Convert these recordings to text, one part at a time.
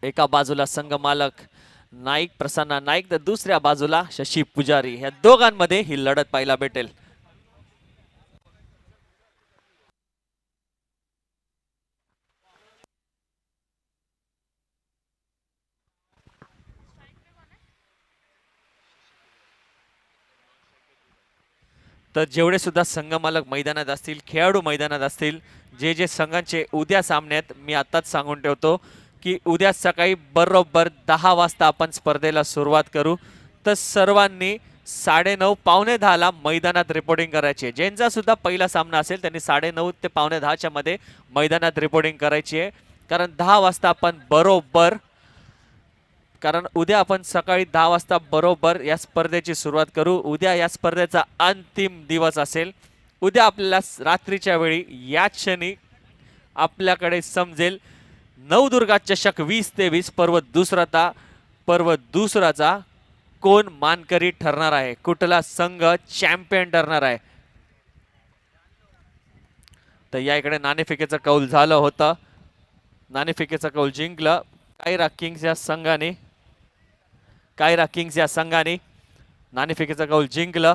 एका बाजूला संघ मालक नाईक प्रसन्न नाईक तर दुसऱ्या बाजूला शशी पुजारी, ह्या दोघांमध्ये ही लढत पाहायला भेटेल. तर जेवढे सुद्धा संघ मालक मैदानात असतील, खेळाडू मैदानात असतील, जे जे संघांचे उद्या सामन्यात, मी आताच सांगून ठेवतो की उद्या सकाळी बरोबर 10 वाजता आपण स्पर्धेला सुरुवात करू. तर सर्वांनी 9:30 पावणे 10ला मैदानात रिपोर्टिंग करायची. ज्यांचा सुद्धा पहिला सामना असेल त्यांनी 9:30 ते पावणे 10च्या मध्ये मैदानात रिपोर्टिंग करायची आहे. कारण 10 वाजता आपण बरोबर, कारण उद्या आपण सकाळी 10 वाजता बरोबर या स्पर्धेची सुरुवात करू. उद्या या स्पर्धेचा अंतिम दिवस असेल. उद्या आपल्याला रात्रीच्या वेळी या क्षणी आपल्याकडे समजेल नवदुर्गा चषक 2023 पर्व दुसराचा कोण मानकरी ठरणार आहे, कुठला संघ चॅम्पियन ठरणार आहे. तर या इकडे नाणेफेकीचं कौल झालं होतं. नाणेफेकीचं कौल जिंकलं कायरा किंग्स या संघाने नाणेफेकीचं कौल जिंकलं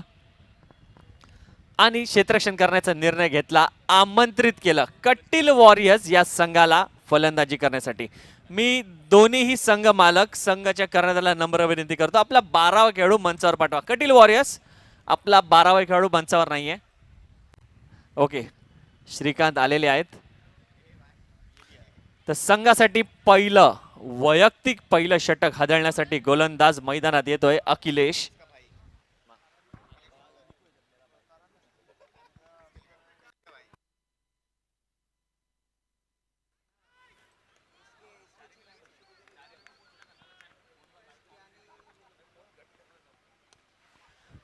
आणि क्षेत्ररक्षण करण्याचा निर्णय घेतला. आमंत्रित केलं कटील वॉरियर्स या संघाला फलंदाजी करण्यासाठी. मी दोन्हीही संघ मालक संघाच्या कर्णधाराला नम्र विनंती करतो, आपला 12वा खेळाडू मंचावर पाठवा. कटील वॉरियर्स आपला 12वा खेळाडू मंचावर नाहीये. ओके, श्रीकांत आलेले आहेत. तर संघासाठी वैयक्तिक पहिलं षटक हादळण्यासाठी गोलंदाज मैदानात येतोय अखिलेश.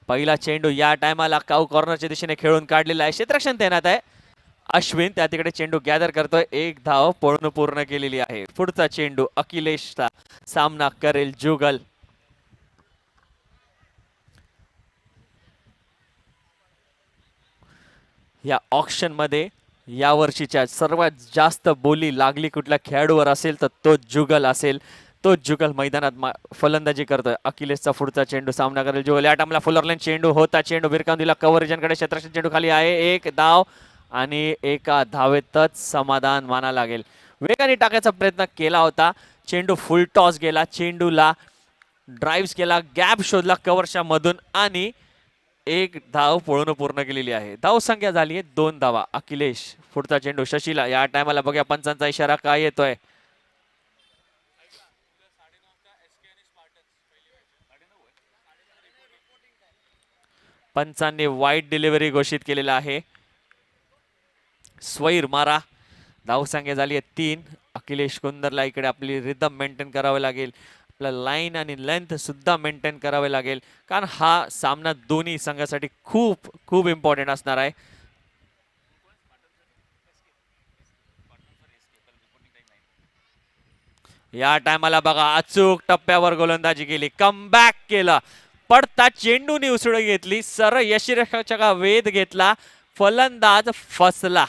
पहिला चेंडू या टायमाला काऊ कॉर्नरच्या दिशेने खेळून काढलेला आहे. क्षेत्ररक्षण तैनात आहे. अश्विन त्या तिकडे चेंडू गॅदर करतोय. एक धाव पूर्ण केलेली आहे. पुढचा चेंडू अखिलेशचा सामना करेल जुगल. या ऑक्शन मध्ये या वर्षीच्या सर्वात जास्त बोली लागली कुठल्या खेळाडूवर असेल तर तो जुगल असेल. तो जुगल मैदानात फलंदाजी करतोय. अखिलेशचा पुढचा चेंडू सामना करेल जुगल. या टाइमला फुलर लाईन चेंडू होता. चेंडू भिरकावून दिला कव्हरेजकडे. क्षेत्ररक्षण चेंडू खाली आहे. एक धाव आणि एका धावेतच समाधान माना लागेल. वेगाने टाकायचा प्रयत्न केला होता. चेंडू फुल टॉस गेला. चेंडूला ड्राईव्ह केला, गॅप शोधला कव्हरच्या मधून आणि एक धाव पूर्ण केलेली आहे. धाव संख्या झाली आहे 2 धावा. अखिलेश पुढचा चेंडू शशीला. या टायमाला बघा पंचांचा इशारा काय येतोय. पंचांनी वाईट डिलिव्हरी घोषित केलेला आहे. स्वैर मारा. धाव संख्या झाली आहे 3. अखिलेश कुंदरला इकडे आपली रिदम मेंटेन करावी लागेल. आपला लाईन आणि लेंथ सुद्धा मेंटेन करावे लागेल, कारण हा सामना दोन्ही संघासाठी खूप खूप इम्पॉर्टंट असणार आहे. या टायमाला बघा अचूक टप्प्यावर गोलंदाजी केली, कमबॅक केलं. पडता चेंडूने उसळी घेतली, सरळ यष्टिरक्षकाचा वेध घेतला, फलंदाज फसला.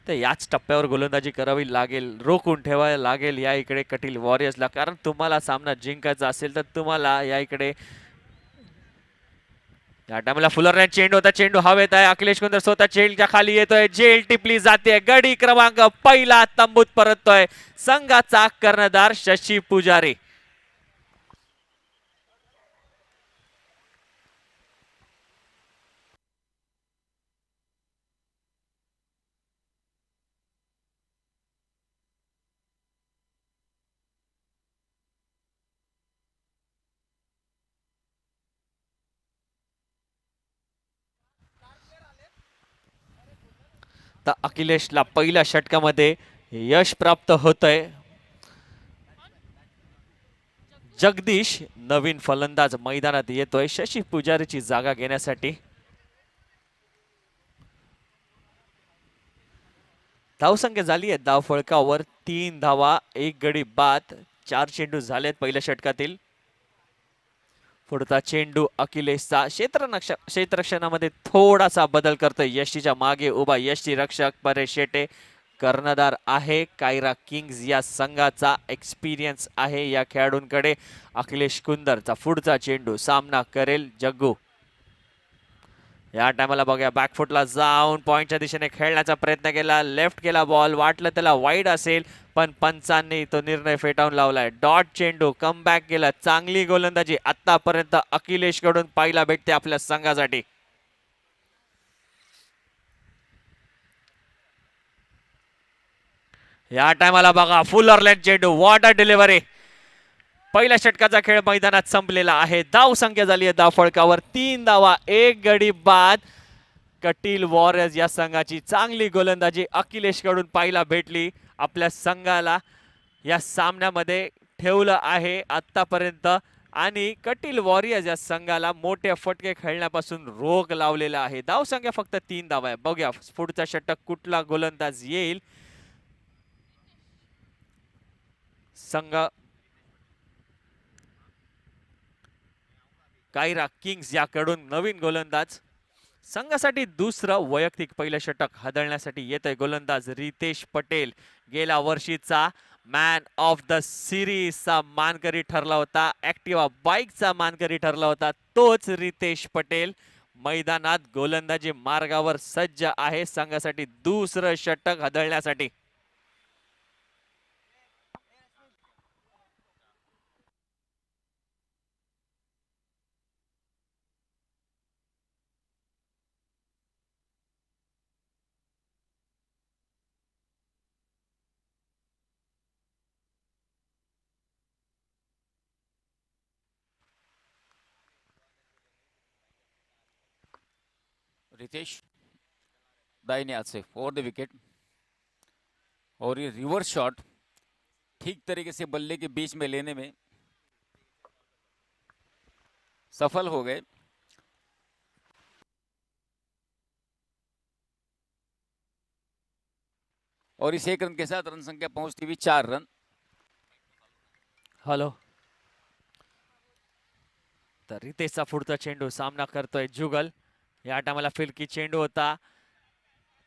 तर याच टप्प्यावर गोलंदाजी करावी लागेल, रोखून ठेवायला लागेल या इकडे कटील वॉरियर्सला. कारण तुम्हाला सामना जिंकायचा असेल तर तुम्हाला या इकडे या टायमाला फुलर चेंडू होता. चेंडू हवेत आहे. अखिलेश कुंदर स्वतः चेंडूच्या खाली येतोय. झेल टिपली जाते. गडी क्रमांक पहिला तंबूत परततोय संघाचा कर्णधार शशी पुजारी. तर अखिलेशला पहिल्या षटकामध्ये यश प्राप्त होतंय. जगदीश नवीन फलंदाज मैदानात येतोय शशी पुजारीची जागा घेण्यासाठी. धावसंख्या झाली आहे धाव फळकावर 3 धावा, 1 गडी बाद. 4 चेंडू झालेत पहिल्या षटकातील. पुढचा चेंडू अखिलेशचा. क्षेत्ररक्षणामध्ये थोडासा बदल करतोय. यष्टीच्या मागे उभा यष्टी रक्षक परेश शेटे कर्णधार आहे कायरा किंग्स या संघाचा. एक्सपिरियन्स आहे या खेळाडूंकडे. अखिलेश कुंदरचा पुढचा चेंडू सामना करेल जग्गू. या टायमाला बघूया बॅकफुटला जाऊन पॉइंटच्या दिशेने खेळण्याचा प्रयत्न केला. लेफ्ट केला बॉल, वाटलं त्याला वाईड असेल पण पंचांनी तो निर्णय फेटाळून लावलाय. डॉट चेंडू, कमबॅक केला. चांगली गोलंदाजी आतापर्यंत अखिलेश कडून पाहायला भेटते आपल्या संघासाठी. या टायमाला बघा फुलरलँड चेंडू, व्हॉट अ डिलिव्हरी. पहिल्या षटकाचा खेळ मैदानात संपलेला आहे. धाव संख्या झाली आहे धाव फळकावर 3 धावा 1 गडी बाद. कटील वॉरियर्स या संघाची चांगली गोलंदाजी अखिलेश कडून पाहायला भेटली. आपल्या संघाला या सामन्यामध्ये ठेवलं आहे आतापर्यंत आणि कटील वॉरियर्स या संघाला मोठे फटके खेळण्यापासून रोख लावलेला आहे. धाव संख्या फक्त 3 धावा आहे. बघूया पुढचा षटक कुठला गोलंदाज येईल. संघ कायरा किंग्स याकडून नवीन गोलंदाज. संघासाठी दुसरं वैयक्तिक पहिलं षटक हादळण्यासाठी येतोय गोलंदाज रितेश पटेल. गेल्या वर्षीचा मॅन ऑफ द सिरीजचा मानकरी ठरला होता. ऍक्टिवा बाईकचा मानकरी ठरला होता. तोच रितेश पटेल मैदानात गोलंदाजी मार्गावर सज्ज आहे संघासाठी दुसरं षटक हादळण्यासाठी. रितेश दाहिने हाथ से ओवर द विकेट और ये रिवर्स शॉट ठीक तरीके से बल्ले के बीच में लेने में सफल हो गए. और इस 1 रन के साथ रन संख्या पहुंचती हुई 4 रन. हॅलो. तर रितेशचा पुढचा चेंडू सामना करतोय जुगल. या टायमाला फिरकी चेंडू होता.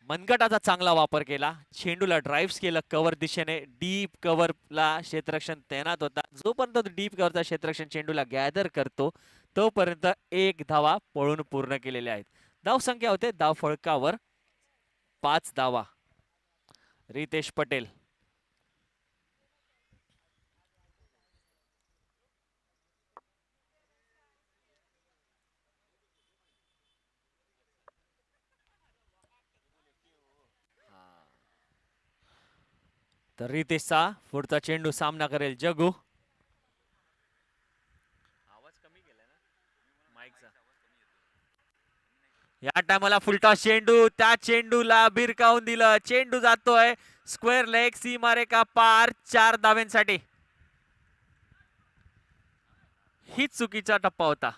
मनगटाचा चांगला वापर केला. चेंडूला ड्राईव्ह केलं कव्हर दिशेने. डीप कव्हरला क्षेत्ररक्षण तैनात होता. जोपर्यंत डीप कव्हरचा क्षेत्ररक्षण चेंडूला गॅदर करतो तोपर्यंत 1 धावा पळून पूर्ण केलेल्या आहेत. धाव संख्या होते धाव फळकावर 5 धावा. रितेश पटेल तर रितेशचा पुढचा चेंडू सामना करेल जगू. आवाज कमी केलाय ना माईकचा. या टायमाला फुलटॉस चेंडू, त्या चेंडूला भिरकावून दिलं. चेंडू जातोय स्क्वेअर लेग सीमारेखा पार 4 धाव्यांसाठी. हीच चुकीचा टप्पा होता.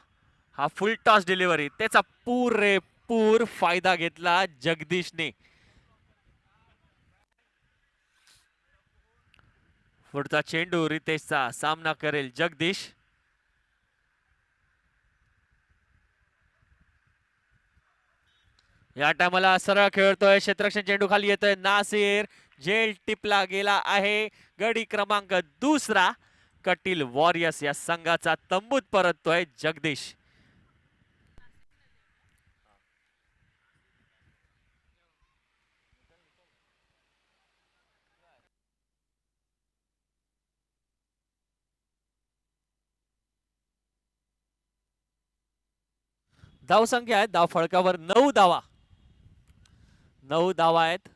हा फुलटॉस डिलिव्हरी त्याचा पुरेपूर फायदा घेतला जगदीशने. पुढचा चेंडू रितेशचा सामना करेल जगदीश. या टायमाला सरळ खेळतोय. क्षेत्ररक्षण चेंडू खाली येतोय. नासिर झेल टिपला गेला आहे. गडी क्रमांक 2 कटील वॉरियर्स या संघाचा तंबूत परततोय जगदीश. धाव संख्या आहे धाव फळकावर 9 धावा. 9 धावा आहेत.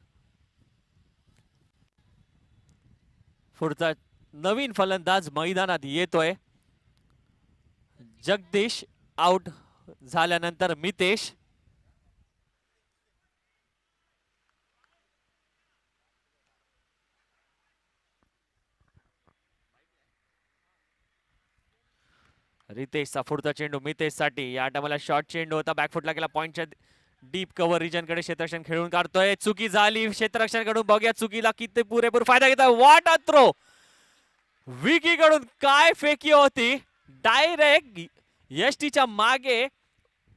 पुढचा नवीन फलंदाज मैदानात येतोय. जगदीश आउट झाल्यानंतर मितेश. रितेशचा पुढचा चेंडू मितेश साठी. या टायमाला शॉर्ट चेंडू होता. बॅकफुटला गेला. पॉइंटच्या डीप कव्हर रिजन कडे क्षेत्ररक्षण खेळून काढतोय. चुकी झाली क्षेत्ररक्षण कडून. बघूया चुकीला किती पुरेपूर फायदा घेतोय. What a throw. विकी कडून काय फेकी होती. डायरेक्ट यष्टीच्या मागे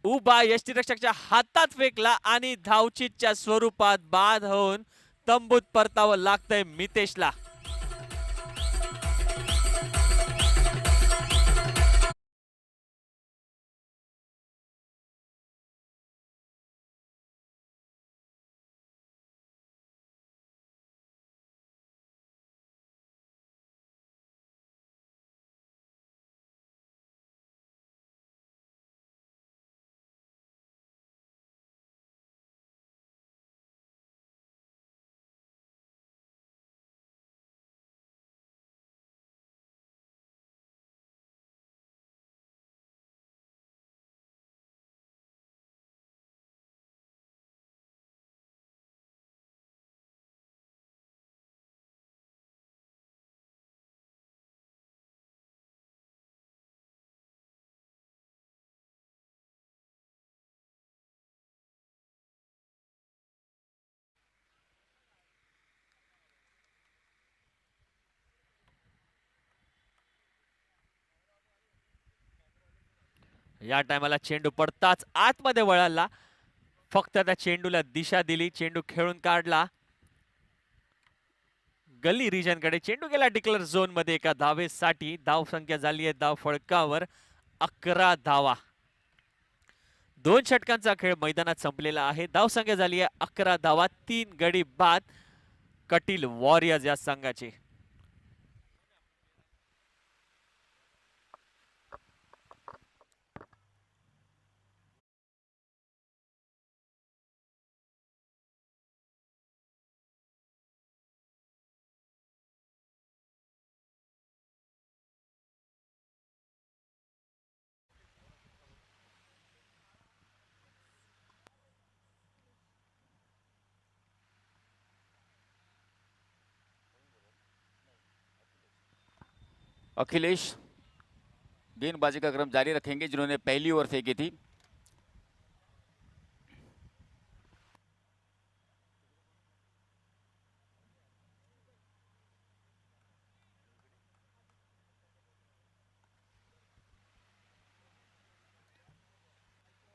उभा यष्टीरक्षकच्या हातात फेकला आणि धावचीतच्या स्वरूपात बाद होऊन तंबूत परतावं लागतंय मितेशला. या टायमाला चेंडू पडताच आतमध्ये वळाला. फक्त त्या चेंडूला दिशा दिली, चेंडू खेळून काढला गल्ली रिजन कडे. चेंडू गेला डिक्लेअर झोन मध्ये एका धावेसाठी. धाव संख्या झाली आहे धाव फळकावर 11 धावा. 2 षटकांचा खेळ मैदानात संपलेला आहे. धाव संख्या झाली आहे 11 धावा. 3 गडी बाद कटील वॉरियर्स या संघाचे. अखिलेश गेंदबाजी का क्रम जारी रखेंगे, जिन्होंने पहली ओवर फेंकी थी.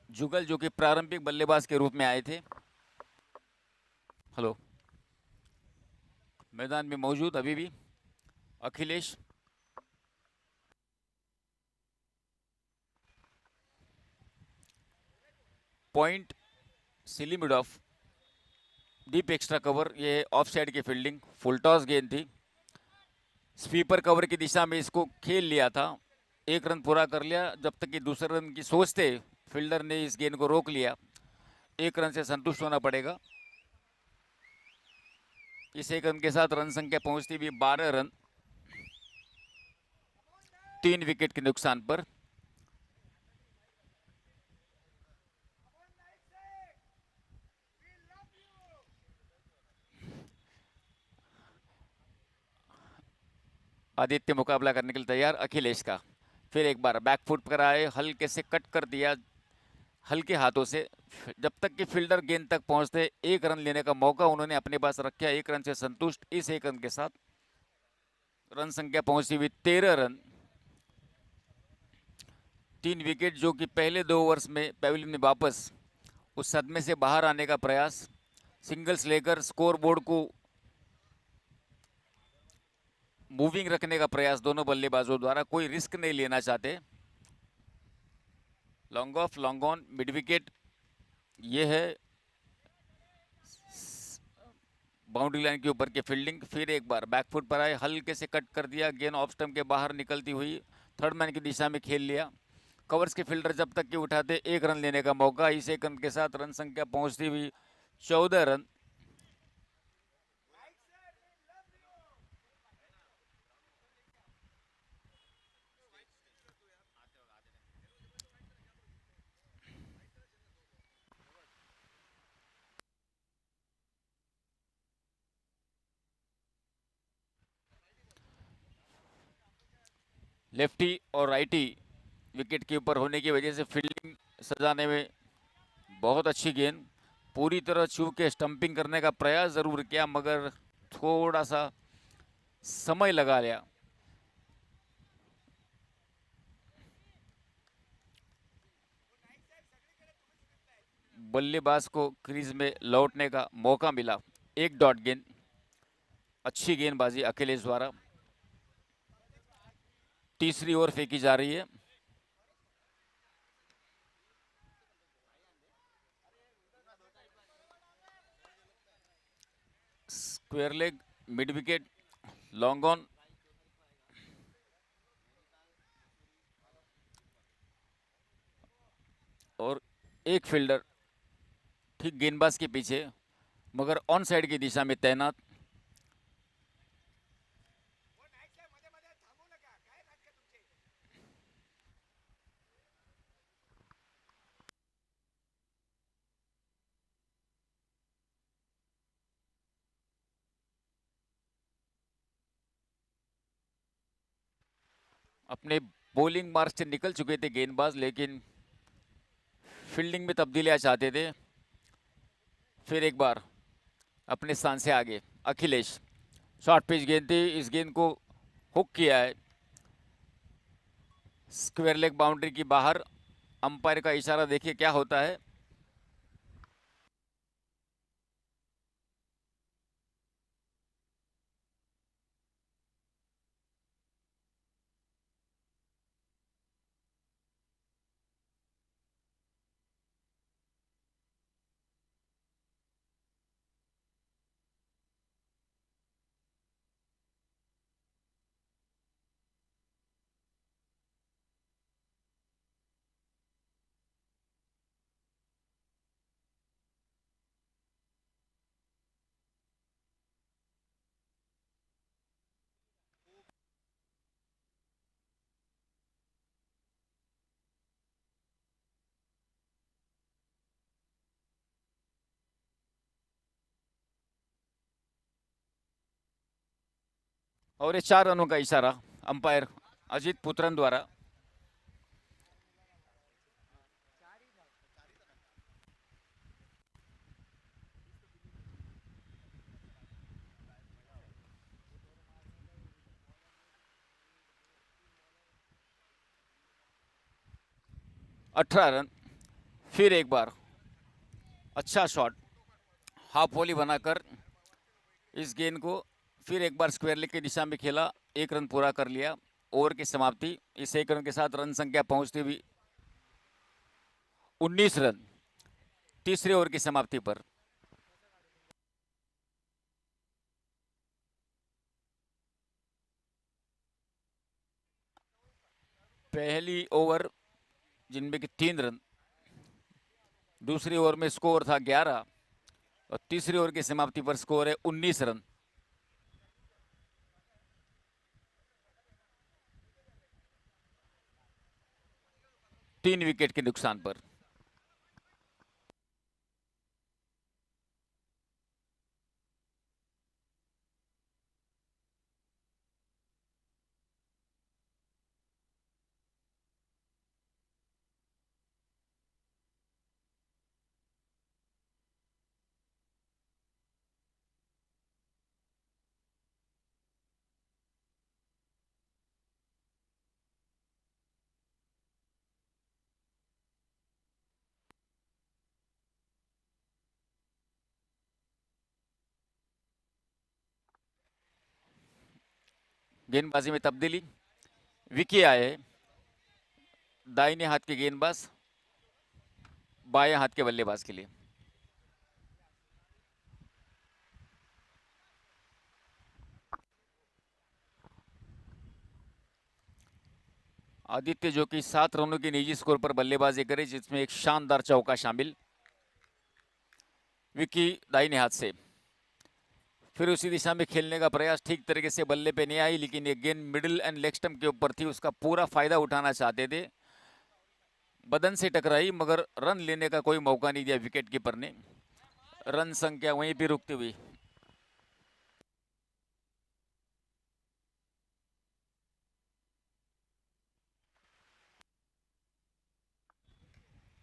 जुगल जो कि प्रारंभिक बल्लेबाज के रूप में आए थे, हेलो, मैदान में मौजूद अभी भी. Akhilesh point silly mid of deep extra cover. ये ऑफ साइड की फील्डिंग, फुल टॉस गेंद थी. स्वीपर कवर की दिशा में इसको खेल लिया था. 1 रन पूरा कर लिया. जब तक कि दूसरे रन की सोचते फील्डर ने इस गेंद को रोक लिया. 1 रन से संतुष्ट होना पड़ेगा. इस 1 रन के साथ रन संख्या पहुंचती हुई 12 रन 3 विकेट के नुकसान पर. आदित्य मुकाबला करने के लिए तैयार. अखिलेश का फिर एक बार बैकफुट पर आए, हल्के से कट कर दिया हल्के हाथों से. जब तक कि फील्डर गेंद तक पहुंचते 1 रन लेने का मौका उन्होंने अपने पास रखा. 1 रन से संतुष्ट. इस 1 रन के साथ रन संख्या पहुंची हुई 13 रन 3 विकेट, जो कि पहले 2 ओवर्स में पेविलियन में वापस उस सदमे से बाहर आने का प्रयास, सिंगल्स लेकर स्कोरबोर्ड को मूविंग रखने का प्रयास दोनों बल्लेबाजों द्वारा. कोई रिस्क नहीं लेना चाहते. Long off, long on, mid wicket. ये है बाउंड्री लाइन के ऊपर की फील्डिंग. फिर एक बार बैकफुट पर आए, हल्के से कट कर दिया. गेंद ऑफ स्टंप के बाहर निकलती हुई थर्ड मैन की दिशा में खेल लिया. कवर्स के फील्डर जब तक कि उठाते 1 रन लेने का मौका. इस 1 रन के साथ रन संख्या पहुंचती हुई 14 रन. लेफ्टी और राइटी विकेट के ऊपर होने की वजह से फील्डिंग सजाने में बहुत अच्छी गेंद. पूरी तरह छू के स्टंपिंग करने का प्रयास जरूर किया, मगर थोड़ा सा समय लगा लिया. बल्लेबाज को क्रीज में लौटने का मौका मिला. एक डॉट गेंद, अच्छी गेंदबाजी अखिलेश द्वारा। तीसरी ओवर फेंकी जा रही है। Square leg, mid wicket, long on. और एक फील्डर ठीक गेंदबाज के पीछे मगर ऑन साइड की दिशा में तैनात। अपने बॉलिंग मार्क से निकल चुके थे गेंदबाज, लेकिन फील्डिंग में तब्दीलियां चाहते थे। फिर एक बार अपने स्थान से आगे अखिलेश, शॉर्ट पिच गेंद थी, इस गेंद को हुक किया है स्क्वायर लेग बाउंड्री की बाहर। अंपायर का इशारा देखिए क्या होता है। और ये 4 रनों का इशारा अंपायर अजीत पुत्रन द्वारा। अठारह रन। फिर एक बार अच्छा शॉट, हाफ वॉली बनाकर इस गेंद को फिर एक बार स्क्वायर लेग की दिशा में खेला। एक रन पूरा कर लिया। ओवर की समाप्ति। इस एक रन के साथ रन संख्या पहुंचती हुई 19 रन तीसरे ओवर की समाप्ति पर। पहली ओवर जिनमें कि 3 रन, दूसरी ओवर में स्कोर था 11 और तीसरी ओवर की समाप्ति पर स्कोर है 19 रन। तीन विकेट के नुकसान पर। गेंदबाजी में तब्दीली। विकी आए, दाहिने हाथ के गेंदबाज बाएं हाथ के बल्लेबाज के लिए। आदित्य जो कि 7 रनों की निजी स्कोर पर बल्लेबाजी करे, जिसमें एक शानदार चौका शामिल। विकी दाहिने हाथ से फिर उसी दिशा में खेलने का प्रयास, ठीक तरीके से बल्ले पे नहीं आई, लेकिन ये गेंद मिडिल एंड लेग स्टंप के ऊपर थी, उसका पूरा फायदा उठाना चाहते थे। बदन से टकराई मगर रन लेने का कोई मौका नहीं दिया विकेट कीपर ने। रन संख्या वहीं पे रुकती हुई।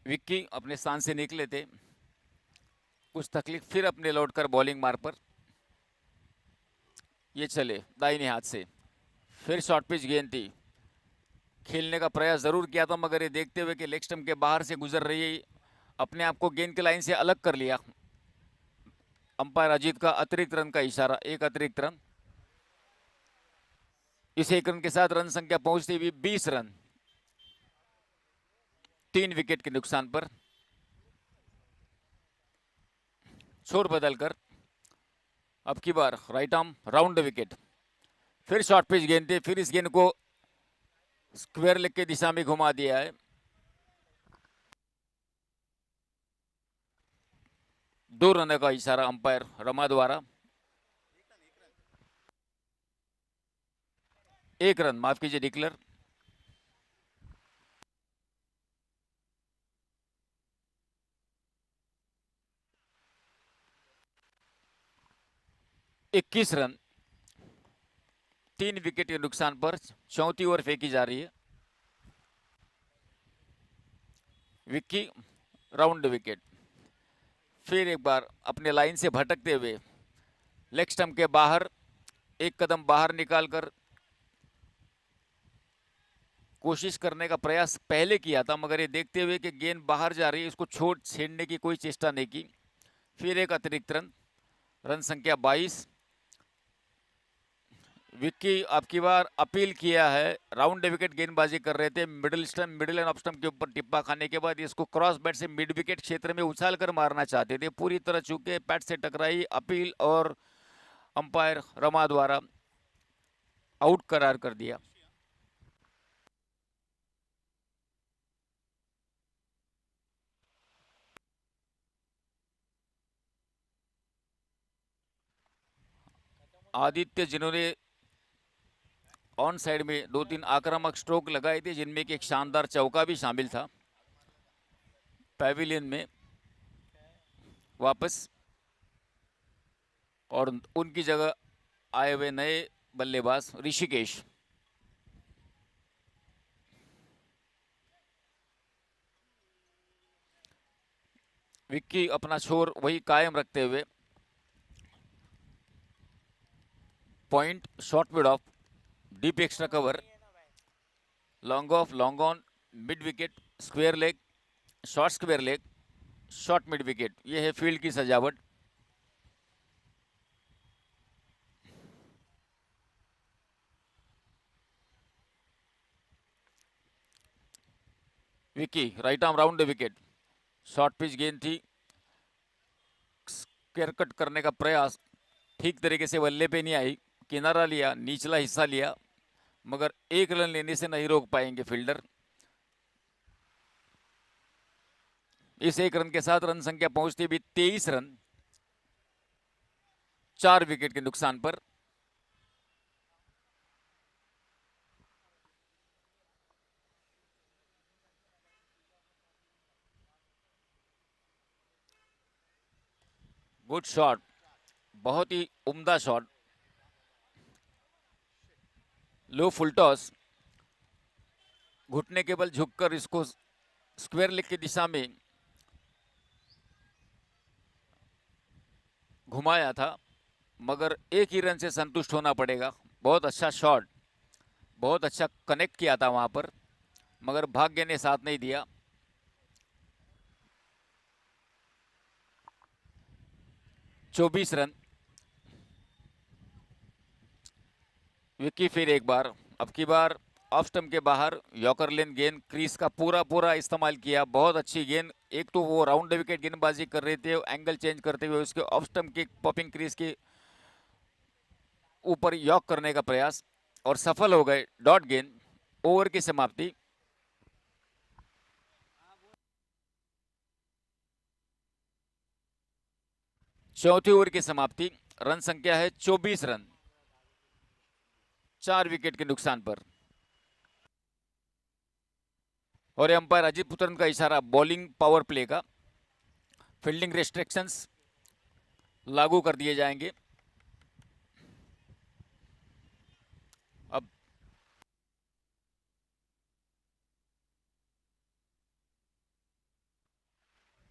विक्की अपने स्थान से निकले थे, कुछ तकलीफ, फिर अपने लौटकर बॉलिंग मार्ग पर ये चले दाहिने हाथ से। फिर शॉर्ट पिच गेंद थी, खेलने का प्रयास जरूर किया था मगर ये देखते हुए कि लेग स्टंप के बाहर से गुजर रही है, अपने आप को गेंद के लाइन से अलग कर लिया। अंपायर अजीत का अतिरिक्त रन का इशारा, एक अतिरिक्त रन। इस एक रन के साथ रन संख्या पहुंचती हुई 20 रन, 3 विकेट के नुकसान पर। छोर बदलकर अब की बार right arm round the wicket, फिर शॉर्ट पिच गेंद थी, फिर इस गेंद को स्क्वायर लेग की दिशा में घुमा दिया है। 2 रन का इशारा अंपायर रमा द्वारा। 1 रन, माफ कीजिए, डिक्लेयर। 21 रन, 3 विकेट के नुकसान पर चौथी ओवर फेंकी जा रही है। विक्की राउंड विकेट, फिर एक बार अपने लाइन से भटकते हुए लेग स्टंप के बाहर एक कदम बाहर निकालकर कोशिश करने का प्रयास पहले किया था, मगर ये देखते हुए कि गेंद बाहर जा रही है, इसको छोड़ छेड़ने की कोई चेष्टा नहीं की। फिर एक अतिरिक्त रन, रन संख्या 22। विक्की अब की बार अपील किया है, राउंड विकेट गेंदबाजी कर रहे थे, middle stump, middle end off stump के ऊपर टिप्पा खाने के बाद इसको क्रॉस बैट से मिड विकेट क्षेत्र में उछाल कर मारना चाहते थे, पूरी तरह चूके पैट से टकराई, अपील और अंपायर रमा द्वारा आउट करार कर दिया। आदित्य, जिन्होंने ऑन साइड में 2-3 आक्रामक स्ट्रोक लगाए थे, जिनमें कि एक शानदार चौका भी शामिल था, पैविलियन में वापस, और उनकी जगह आए हुए नए बल्लेबाज ऋषिकेश। विक्की अपना छोर वही कायम रखते हुए point, short mid of, deep extra cover, long off, long on, mid wicket, square leg, short square leg, short mid wicket, ये है फील्ड की सजावट। Vicky right arm round wicket, short pitch गेंद थी, स्क्वायर कट करने का प्रयास ठीक तरीके से बल्ले पे नहीं आई, किनारा लिया, निचला हिस्सा लिया, मगर एक रन लेने से नहीं रोक पाएंगे फील्डर। इस एक रन के साथ रन संख्या पहुंचती भी 23 रन, 4 विकेट के नुकसान पर। गुड शॉट, बहुत ही उम्दा शॉट, लो फुल टॉस, घुटने के बल झुककर इसको स्क्वायर लेग की दिशा में घुमाया था, मगर एक ही रन से संतुष्ट होना पड़ेगा। बहुत अच्छा शॉट, बहुत अच्छा कनेक्ट किया था वहां पर, मगर भाग्य ने साथ नहीं दिया। चौबीस रन, विक्की फिर एक बार, अब की बार ऑफ स्टंप के बाहर यॉर्कर लेन गेंद, क्रीज का पूरा पूरा इस्तेमाल किया, बहुत अच्छी गेंद। एक तो वो राउंड विकेट गेंदबाजी कर रहे थे, एंगल चेंज करते हुए उसके ऑफ स्टंप के पॉपिंग क्रीज के ऊपर यॉक करने का प्रयास, और सफल हो गए। डॉट गेंद, ओवर की समाप्ति। चौथी ओवर की समाप्ति, रन संख्या है 24 रन, 4 विकेट के नुकसान पर। और अंपायर अजीत पुत्रन का इशारा बॉलिंग पावर प्ले का, फील्डिंग रेस्ट्रिक्शंस लागू कर दिए जाएंगे। अब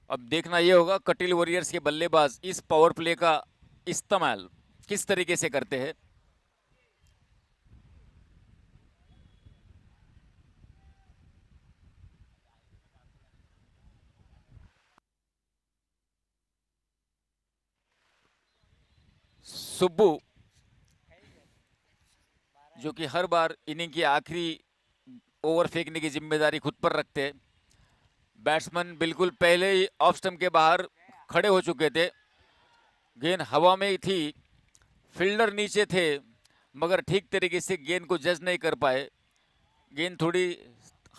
अब देखना यह होगा कटिल वॉरियर्स के बल्लेबाज इस पावर प्ले का इस्तेमाल किस तरीके से करते हैं। सुब्बू जो कि हर बार इनिंग की आखिरी ओवर फेंकने की जिम्मेदारी खुद पर रखते हैं। बैट्समैन बिल्कुल पहले ही ऑफ स्टंप के बाहर खड़े हो चुके थे, गेंद हवा में ही थी, फील्डर नीचे थे, मगर ठीक तरीके से गेंद को जज नहीं कर पाए। गेंद थोड़ी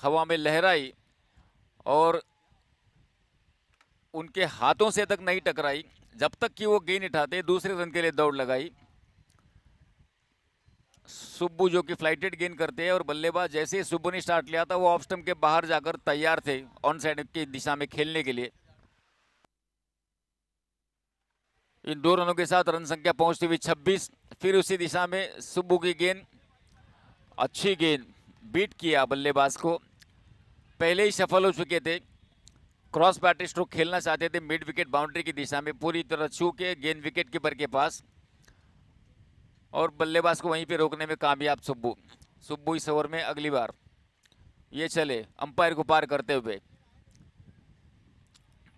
हवा में लहराई और उनके हाथों से तक नहीं टकराई। जब तक कि वो गेंद उठाते दूसरे रन के लिए दौड़ लगाई। सुब्बू जो कि फ्लाइटेड गेंद करते हैं और बल्लेबाज जैसे ही सुब्बू ने स्टार्ट लिया था वो ऑफ स्टंप के बाहर जाकर तैयार थे ऑन साइड की दिशा में खेलने के लिए। इन 2 रनों के साथ रन संख्या पहुंचती हुई 26। फिर उसी दिशा में सुब्बू की गेंद, अच्छी गेंद, बीट किया बल्लेबाज को। पहले ही सफल हो चुके थे, क्रॉस बैटर स्ट्रोक खेलना चाहते थे मिड विकेट बाउंड्री की दिशा में, पूरी तरह छू के गेंद विकेट कीपर के पास और बल्लेबाज को वहीं पे रोकने में कामयाब सुब्बू। सुब्बू इस ओवर में अगली बार ये चले अंपायर को पार करते हुए।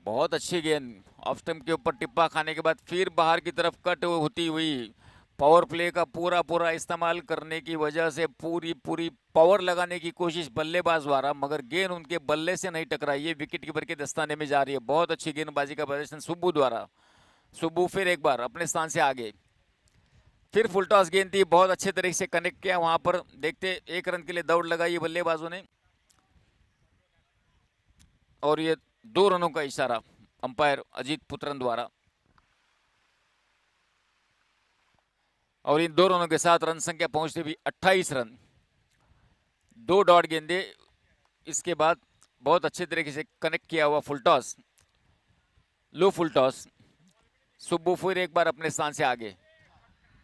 बहुत अच्छी गेंद ऑफ स्टंप के ऊपर टिप्पा खाने के बाद फिर बाहर की तरफ कट होती हुई। पावर प्ले का पूरा पूरा इस्तेमाल करने की वजह से पूरी पूरी पावर लगाने की कोशिश बल्लेबाज द्वारा, मगर गेंद उनके बल्ले से नहीं टकराई। ये विकेट कीपर के दस्ताने में जा रही है। बहुत अच्छी गेंदबाजी का प्रदर्शन सुब्बू द्वारा। सुब्बू फिर एक बार अपने स्थान से आगे, फिर फुल टॉस गेंद थी, बहुत अच्छे तरीके से कनेक्ट किया। वहां पर देखते 1 रन के लिए दौड़ लगाई बल्लेबाजों ने और ये 2 रनों का इशारा अंपायर अजीत पुत्रन द्वारा। और इन 2 रनों के साथ रन संख्या पहुंचती हुई 28 रन। 2 डॉट गेंदे, इसके बाद बहुत अच्छे तरीके से कनेक्ट किया हुआ फुल टॉस, लो फुल टॉस। सुब्बू फिर एक बार अपने स्थान से आगे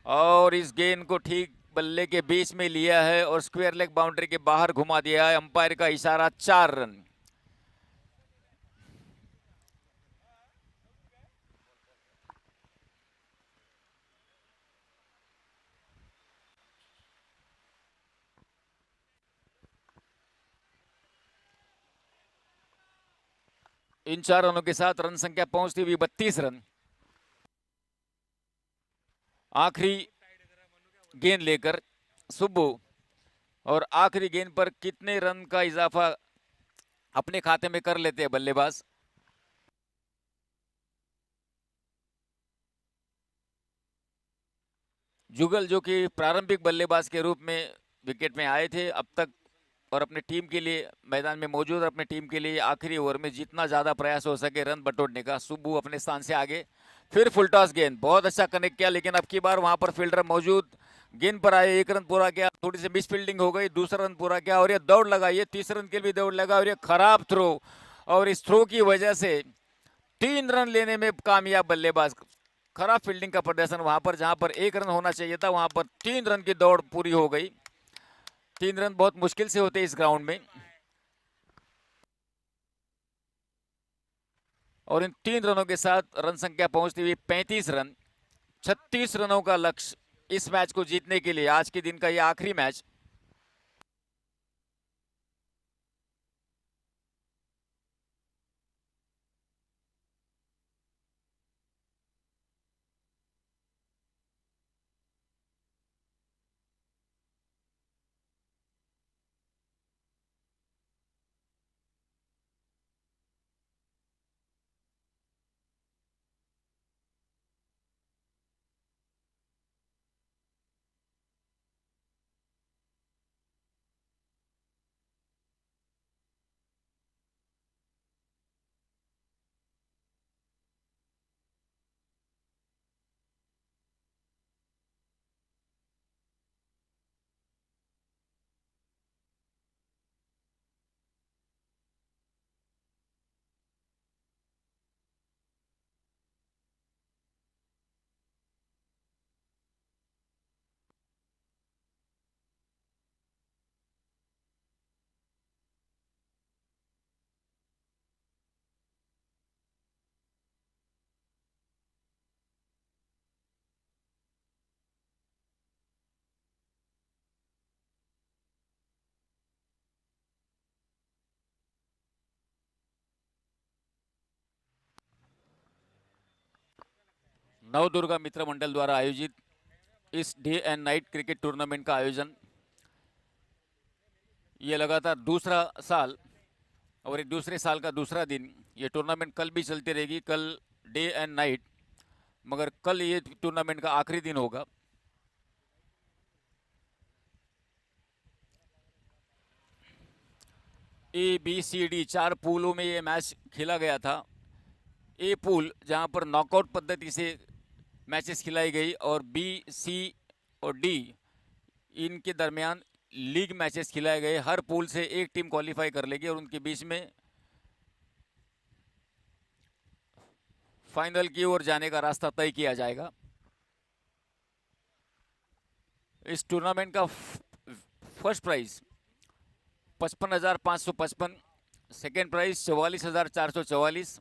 और इस गेंद को ठीक बल्ले के बीच में लिया है और स्क्वायर लेग बाउंड्री के बाहर घुमा दिया है। अंपायर का इशारा, 4 रन। इन 4 रनों के साथ रन संख्या पहुंचती हुई 32 रन। आखिरी गेंद लेकर सुब्बू और आखिरी गेंद पर कितने रन का इजाफा अपने खाते में कर लेते हैं बल्लेबाज। जुगल जो कि प्रारंभिक बल्लेबाज के रूप में विकेट में आए थे अब तक और अपनी टीम के लिए मैदान में मौजूद, अपनी टीम के लिए आखिरी ओवर में जितना ज्यादा प्रयास हो सके रन बटोरने का। सुब्बू अपने स्थान से आगे, फिर फुल टॉस गेंद, बहुत अच्छा कनेक्ट किया, लेकिन अब की बार वहां पर फील्डर मौजूद, गेंद पर आए, 1 रन पूरा किया, थोड़ी सी मिस फील्डिंग हो गई, दूसरा रन पूरा किया और ये दौड़ लगाई, 3 रन के लिए दौड़ लगा और ये खराब थ्रो और इस थ्रो की वजह से 3 रन लेने में कामयाब बल्लेबाज। खराब फील्डिंग का प्रदर्शन वहां पर, जहां पर 1 रन होना चाहिए था वहां पर 3 रन की दौड़ पूरी हो गई। 3 रन बहुत मुश्किल से होते इस ग्राउंड में और इन 3 रनों के साथ रन संख्या पहुंचती हुई 35 रन। 36 रनों का लक्ष्य इस मैच को जीतने के लिए, आज के दिन का यह आखिरी मैच। नवदुर्गा मित्र मंडल द्वारा आयोजित इस day and night cricket tournament का आयोजन। ये लगातार दूसरा साल और एक दूसरे साल का दूसरा दिन। ये टूर्नामेंट कल भी चलती रहेगी, कल डे एंड नाइट, मगर कल ये टूर्नामेंट का आखिरी दिन होगा। ए बी सी डी 4 पूलों में ये मैच खेला गया था। ए पूल जहां पर नॉकआउट पद्धति से मैचेस खिलाई गई और बी सी और डी इनके दरमियान लीग मैचेस खिलाए गए। हर पूल से एक टीम क्वालिफाई कर लेगी और उनके बीच में फाइनल की ओर जाने का रास्ता तय किया जाएगा। इस टूर्नामेंट का फर्स्ट प्राइज 55,555, सेकेंड प्राइज 44,444।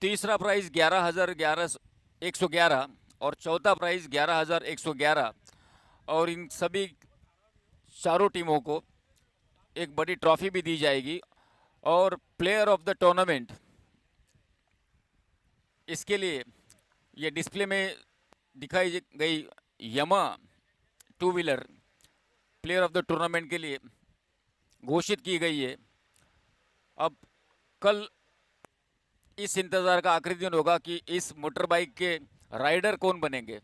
तीसरा प्राइज 11,111 और चौथा प्राइज 11,111। और इन सभी चारों टीमों को एक बड़ी ट्रॉफी भी दी जाएगी। और प्लेयर ऑफ द टूर्नामेंट, इसके लिए ये डिस्प्ले में दिखाई गई यमा two wheeler player of the tournament के लिए घोषित की गई है। अब कल इस इंतजार का आखिरी दिन होगा कि इस मोटर बाइक के राइडर कौन बनेंगे।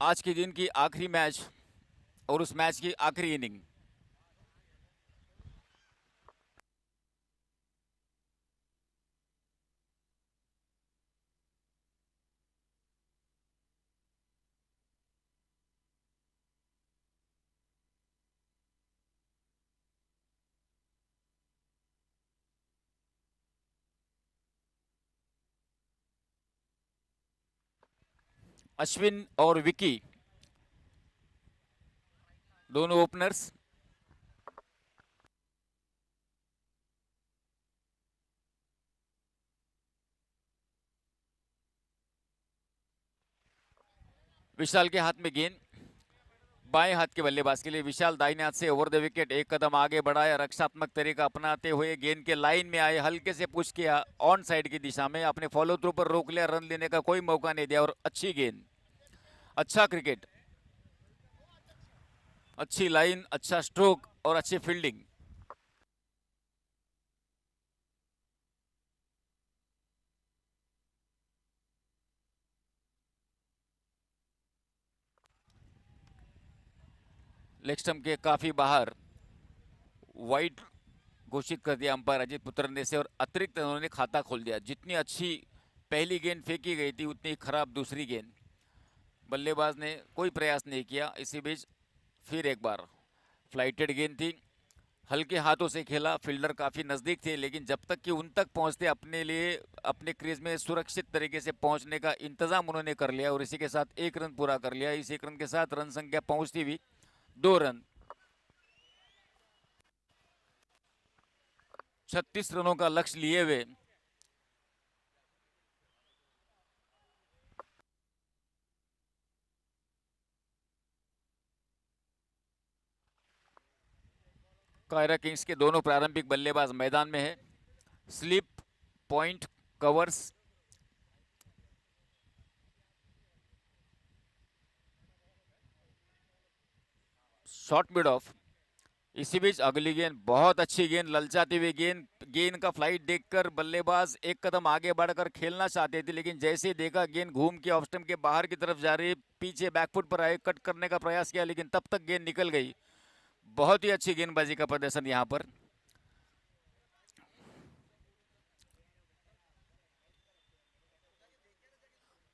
आज के दिन की आखिरी मैच और उस मैच की आखिरी इनिंग। अश्विन और विकी दोनों ओपनर्स। विशाल के हाथ में गेंद, बाएं हाथ के बल्लेबाज के लिए। विशाल दाहिने हाथ से ओवर द विकेट एक कदम आगे बढ़ाया, रक्षात्मक तरीका अपनाते हुए गेंद के लाइन में आए, हल्के से पुश किया ऑन साइड की दिशा में, अपने फॉलो थ्रू पर रोक लिया, रन लेने का कोई मौका नहीं दिया। और अच्छी गेंद, अच्छा क्रिकेट, अच्छी लाइन, अच्छा स्ट्रोक और अच्छी फील्डिंग। लेग स्टंप के काफी बाहर वाइड घोषित कर दिया अंपायर अजीत पुत्रने से और अतिरिक्त उन्होंने खाता खोल दिया। जितनी अच्छी पहली गेंद फेंकी गई थी उतनी खराब दूसरी गेंद। बल्लेबाज ने कोई प्रयास नहीं किया। इसी बीच फिर एक बार फ्लाइटेड गेंद थी, हल्के हाथों से खेला, फील्डर काफ़ी नज़दीक थे, लेकिन जब तक कि उन तक पहुंचते अपने लिए अपने क्रीज में सुरक्षित तरीके से पहुंचने का इंतजाम उन्होंने कर लिया और इसी के साथ एक रन पूरा कर लिया। इस एक रन के साथ रन संख्या पहुंचती हुई 2 रन। 36 रनों का लक्ष्य लिए हुए कायरा किंग्स के दोनों प्रारंभिक बल्लेबाज मैदान में है। Slip, point, covers, short mid of. इसी बीच अगली गेंद, बहुत अच्छी गेंद, ललचाती हुई गेंद। गेंद का फ्लाइट देखकर बल्लेबाज एक कदम आगे बढ़कर खेलना चाहते थे, लेकिन जैसे ही देखा गेंद घूम के ऑफ स्टंप के बाहर की तरफ जा रही, पीछे बैकफुट पर आए, कट करने का प्रयास किया, लेकिन तब तक गेंद निकल गई। बहुत ही अच्छी गेंदबाजी का प्रदर्शन यहाँ पर।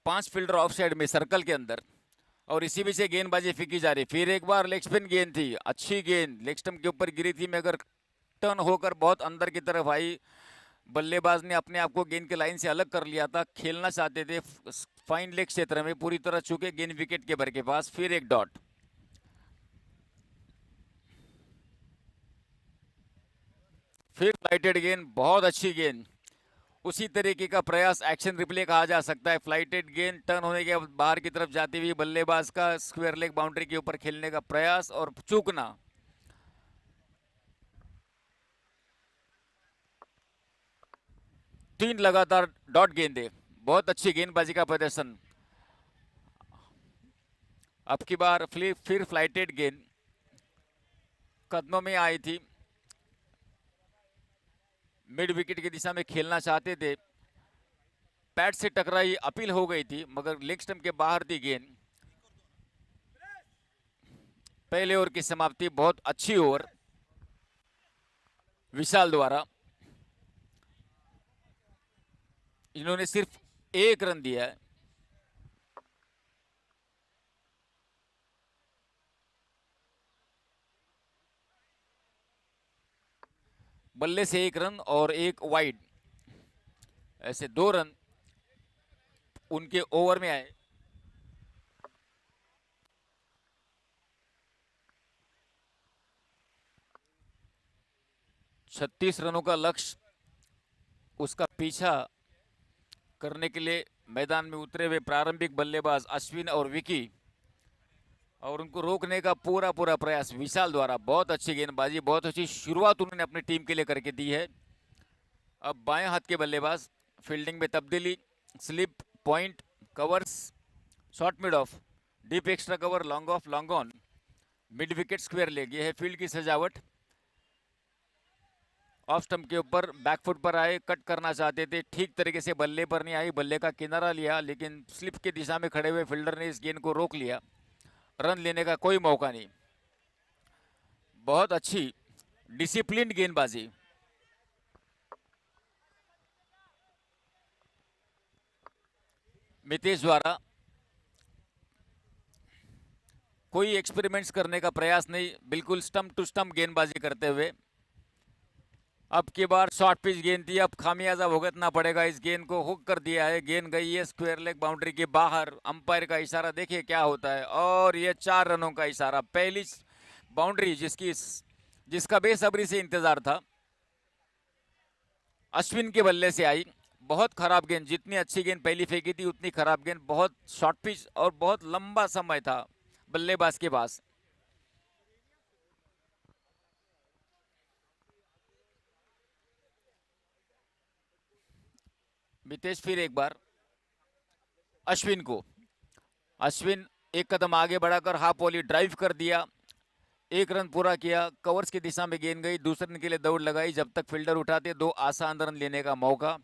पांच फील्डर ऑफ साइड में सर्कल के अंदर, और इसी बीच से गेंदबाजी फेंकी जा रही। फिर एक बार लेग स्पिन गेंद थी, अच्छी गेंद लेग स्टंप के ऊपर गिरी थी, मगर टर्न होकर बहुत अंदर की तरफ आई। बल्लेबाज ने अपने आप को गेंद के लाइन से अलग कर लिया था, खेलना चाहते थे फाइन लेग क्षेत्र में, पूरी तरह चूके गेंद विकेट कीपर के पास। फिर एक डॉट, फिर फ्लाइटेड गेंद, बहुत अच्छी गेंद। उसी तरीके का प्रयास एक्शन रिप्ले कहा जा सकता है। फ्लाइटेड गेंद टर्न होने के बाद बाहर की तरफ जाती हुई, बल्लेबाज का स्क्वायर लेग बाउंड्री के ऊपर खेलने का प्रयास और चूकना। तीन लगातार डॉट गेंदे, बहुत अच्छी गेंदबाजी का प्रदर्शन। अब की बार फिर फ्लाइटेड गेंद कदमों में आई थी, मिड विकेट की दिशा में खेलना चाहते थे, पैड से टकराई, अपील हो गई थी, मगर लेग स्टंप के बाहर थी गेंद। पहले ओवर की समाप्ति, बहुत अच्छी ओवर विशाल द्वारा। इन्होंने सिर्फ एक रन दिया है। बल्ले से एक रन और एक वाइड, ऐसे दो रन उनके ओवर में आए। छत्तीस रनों का लक्ष्य, उसका पीछा करने के लिए मैदान में उतरे हुए प्रारंभिक बल्लेबाज अश्विन और विकी, और उनको रोकने का पूरा प्रयास विशाल द्वारा। बहुत अच्छी गेंदबाजी, बहुत अच्छी शुरुआत उन्होंने अपनी टीम के लिए करके दी है। अब बाएं हाथ के बल्लेबाज, फील्डिंग में तब्दीली, slip, point, covers, short mid of, deep extra cover, long off, long on, mid wicket, square leg. ये है फील्ड की सजावट। ऑफ स्टंप के ऊपर बैकफुट पर आए, कट करना चाहते थे, ठीक तरीके से बल्ले पर नहीं आई, बल्ले का किनारा लिया, लेकिन स्लिप की दिशा में खड़े हुए फील्डर ने इस गेंद को रोक लिया। रन लेने का कोई मौका नहीं। बहुत अच्छी डिसिप्लिन्ड गेंदबाजी। मितेश द्वारा कोई एक्सपेरिमेंट्स करने का प्रयास नहीं, बिल्कुल स्टंप टू स्टंप गेंदबाजी करते हुए। अब की बार शॉर्ट पिच गेंद थी, अब खामियाजा भुगतना पड़ेगा। इस गेंद को हुक कर दिया है, गेंद गई है स्क्वायर लेग बाउंड्री के बाहर। अंपायर का इशारा देखिए क्या होता है, और ये 4 रनों का इशारा। पहली बाउंड्री जिसका बेसब्री से इंतजार था, अश्विन के बल्ले से आई। बहुत खराब गेंद, जितनी अच्छी गेंद पहली फेंकी थी उतनी खराब गेंद। बहुत शॉर्ट पिच और बहुत लंबा समय था बल्लेबाज के पास। मितेश फिर एक बार अश्विन को, अश्विन एक कदम आगे बढ़ाकर हाफ वॉली ड्राइव कर दिया, एक रन पूरा किया। कवर्स की दिशा में गेंद गई, दूसरे रन के लिए दौड़ लगाई। जब तक फील्डर उठाते, दो आसान रन लेने का मौका।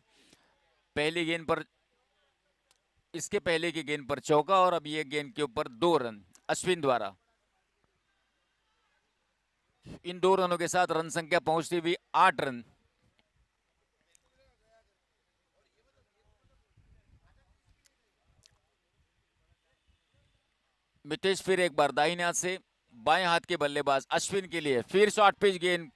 पहली गेंद पर, इसके पहले की गेंद पर चौका, और अब ये गेंद के ऊपर 2 रन अश्विन द्वारा। इन 2 रनों के साथ रन संख्या पहुंचती हुई 8 रन। मितेश फिर एक बार दाहिने हाथ से, बाएं हाथ के बल्लेबाज अश्विन के लिए फिर शॉर्ट पिच गेंद,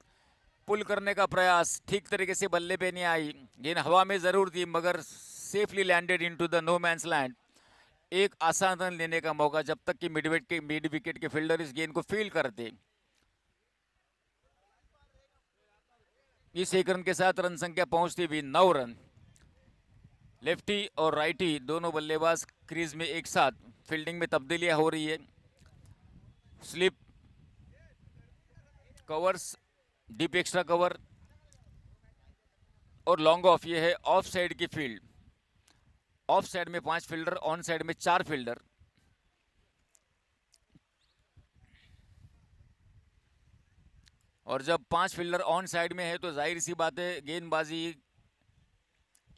पुल करने का प्रयास, ठीक तरीके से बल्ले पे नहीं आई। गेंद हवा में जरूर थी, मगर safely landed into the no man's land. एक आसान रन लेने का मौका, जब तक कि मिड विकेट के फील्डर इस गेंद को फील्ड करते। इस एक रन के साथ रन संख्या पहुंचती हुई 9 रन। लेफ्टी और राइटी दोनों बल्लेबाज क्रीज में एक साथ, फील्डिंग में तब्दीलियां हो रही है। Slip, covers, deep extra cover और लॉन्ग ऑफ, ये है ऑफ साइड की फील्ड। ऑफ साइड में 5 फील्डर, ऑन साइड में 4 फील्डर। और जब 5 फील्डर ऑन साइड में है तो जाहिर सी बात है गेंदबाजी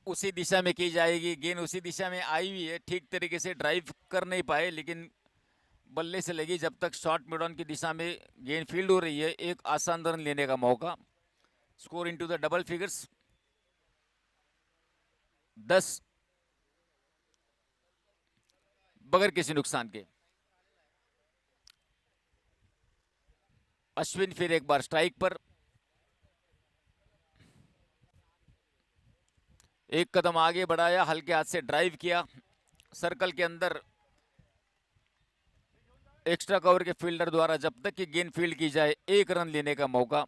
उसी दिशा में की जाएगी। गेंद उसी दिशा में आई हुई है, ठीक तरीके से ड्राइव कर नहीं पाए, लेकिन बल्ले से लगी। जब तक शॉर्ट मिड ऑन की दिशा में गेंद फील्ड हो रही है, एक आसान रन लेने का मौका। Score into the double figures, 10 बगैर किसी नुकसान के। अश्विन फिर एक बार स्ट्राइक पर, एक कदम आगे बढ़ाया, हल्के हाथ से ड्राइव किया, सर्कल के अंदर एक्स्ट्रा कवर के फील्डर द्वारा जब तक कि गेंद फील्ड की जाए एक रन लेने का मौका।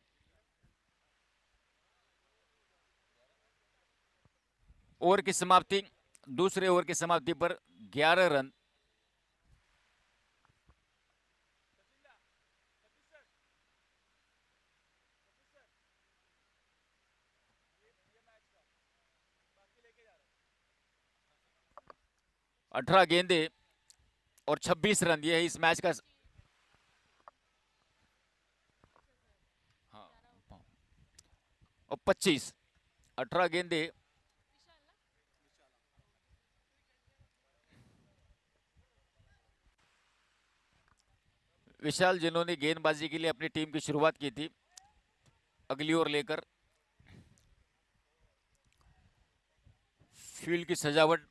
ओवर की समाप्ति, दूसरे ओवर की समाप्ति पर 11 रन। अठारह गेंदे और 26 रन, ये है इस मैच का। हाँ, और 25, 18 गेंदे। विशाल जिन्होंने गेंदबाजी के लिए अपनी टीम की शुरुआत की थी, अगली ओवर लेकर फील्ड की सजावट।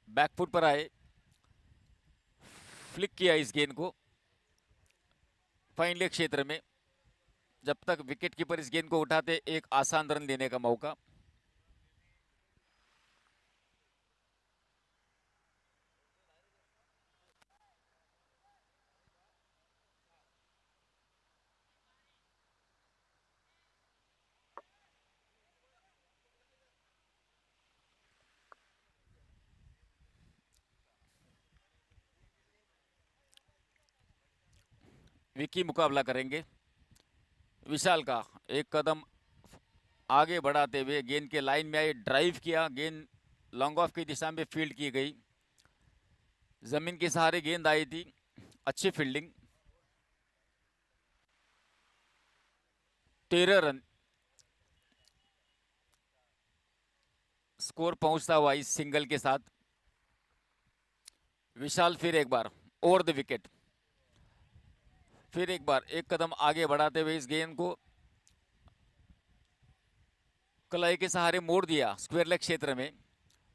बैकफुट पर आए, फ्लिक किया इस गेंद को फाइन लेग क्षेत्र में। जब तक विकेट कीपर इस गेंद को उठाते एक आसान रन लेने का मौका। विकी मुकाबला करेंगे विशाल का। एक कदम आगे बढ़ाते हुए गेंद के लाइन में आए, ड्राइव किया, गेंद लॉन्ग ऑफ की दिशा में फील्ड की गई। जमीन के सहारे गेंद आई थी, अच्छी फील्डिंग। 13 रन स्कोर पहुंचता हुआ इस सिंगल के साथ। विशाल फिर एक बार ओवर द विकेट, फिर एक बार एक कदम आगे बढ़ाते हुए इस गेंद को कलाई के सहारे मोड़ दिया स्क्वायर लेग क्षेत्र में,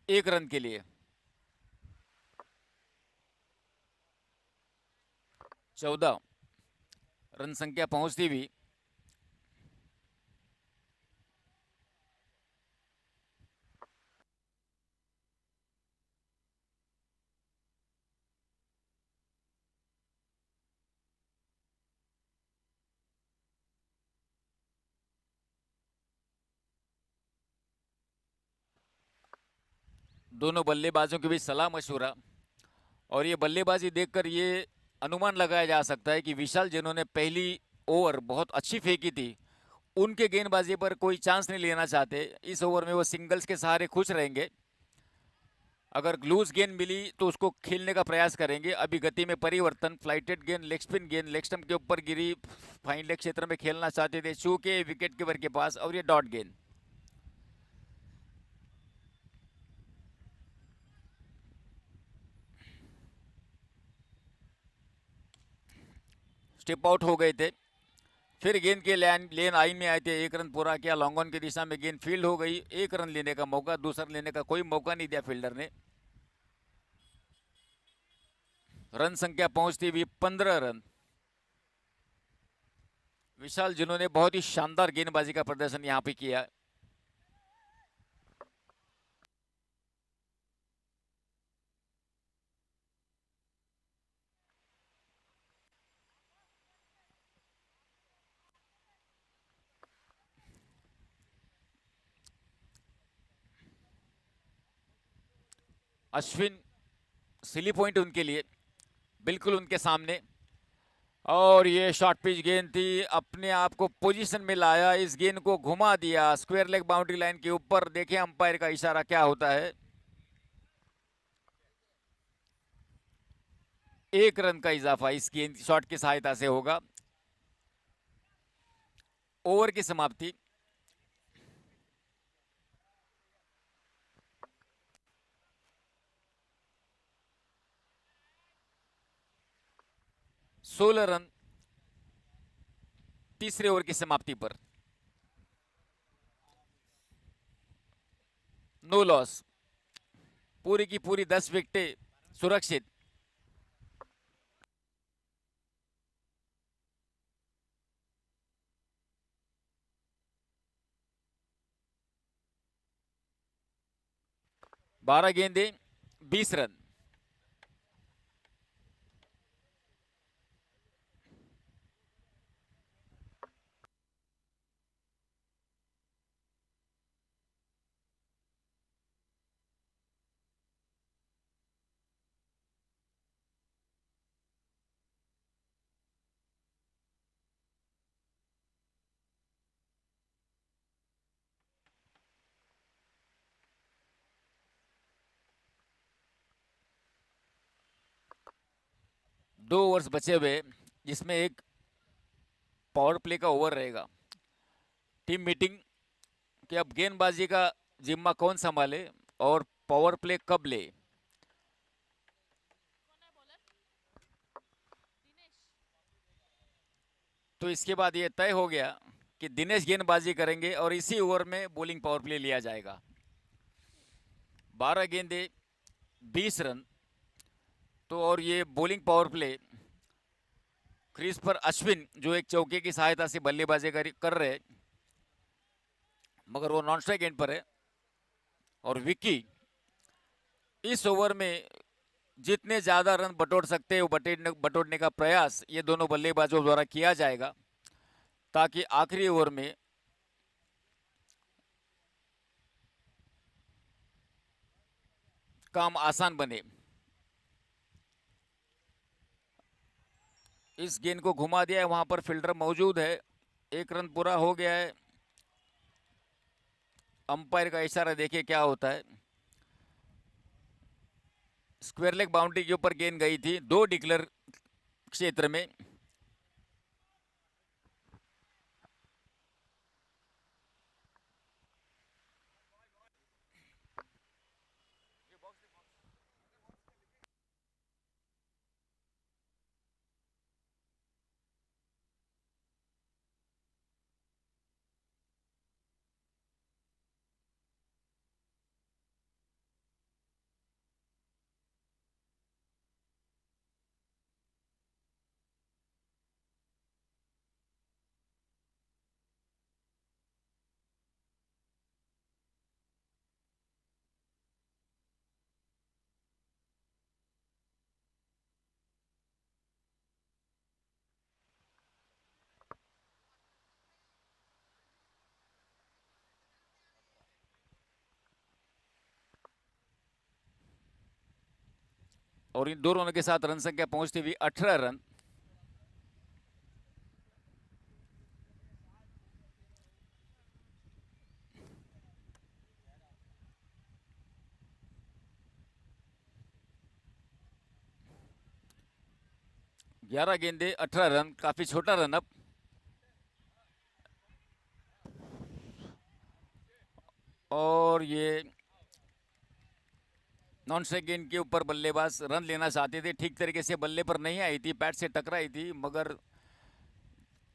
एक रन के लिए। 14 रन संख्या पहुंचती हुई। दोनों बल्लेबाजों के बीच सलाह मशवरा, और ये बल्लेबाजी देखकर ये अनुमान लगाया जा सकता है कि विशाल जिन्होंने पहली ओवर बहुत अच्छी फेंकी थी, उनके गेंदबाजी पर कोई चांस नहीं लेना चाहते। इस ओवर में वो सिंगल्स के सहारे खुश रहेंगे। अगर लूज गेंद मिली तो उसको खेलने का प्रयास करेंगे। अभी गति में परिवर्तन, फ्लाइटेड गेंद, लेग स्पिन गेंद लेग स्टंप के ऊपर गिरी, फाइन लेग क्षेत्र में खेलना चाहते थे, चूके विकेट कीपर के पास, और ये डॉट गेंद। स्टेप आउट हो गए थे, फिर गेंद के लेन आइन में आए थे, एक रन पूरा किया, लॉन्ग ऑन की दिशा में गेंद फील्ड हो गई, एक रन लेने का मौका, दूसरा लेने का कोई मौका नहीं दिया फील्डर ने। रन संख्या पहुंचती हुई 15 रन। विशाल जिन्होंने बहुत ही शानदार गेंदबाजी का प्रदर्शन यहां पे किया। अश्विन सिली पॉइंट उनके लिए, बिल्कुल उनके सामने। और ये शॉर्ट पिच गेंद थी, अपने आप को पोजीशन में लाया, इस गेंद को घुमा दिया स्क्वायर लेग बाउंड्री लाइन के ऊपर। देखिए अंपायर का इशारा क्या होता है। 1 रन का इजाफा इस गेंद शॉट की सहायता से होगा। ओवर की समाप्ति। सोलह रन तीसरे ओवर की समाप्ति पर। नो लॉस, पूरी की पूरी 10 विकेटें सुरक्षित। बारह गेंदें 20 रन। दो ओवर्स बचे हुए, जिसमें एक पावर प्ले का ओवर रहेगा। टीम मीटिंग कि अब गेंदबाजी का जिम्मा कौन संभाले और पावर प्ले कब ले। तो इसके बाद ये तय हो गया कि दिनेश गेंदबाजी करेंगे और इसी ओवर में बॉलिंग पावर प्ले लिया जाएगा। 12 गेंदे 20 रन। तो और ये बॉलिंग पावर प्ले क्रीज पर अश्विन जो एक चौके की सहायता से बल्लेबाजी कर रहे हैं, मगर वो नॉन स्ट्राइक एंड पर है। और विक्की इस ओवर में जितने ज्यादा रन बटोर सकते हैं वो बटोरने का प्रयास ये दोनों बल्लेबाजों द्वारा किया जाएगा, ताकि आखिरी ओवर में काम आसान बने। इस गेंद को घुमा दिया है, वहां पर फील्डर मौजूद है। 1 रन पूरा हो गया है। अंपायर का इशारा देखिए क्या होता है। स्क्वायर लेग बाउंड्री के ऊपर गेंद गई थी, 2 डिक्लेयर क्षेत्र में। और इन 2 रनों के साथ रन संख्या पहुंचती हुई 18 रन। ग्यारह गेंदे 18 रन, काफी छोटा रन अप। और ये नॉन स्ट्राइक गेंद के ऊपर बल्लेबाज रन लेना चाहते थे, ठीक तरीके से बल्ले पर नहीं आई थी, बैट से टकराई थी, मगर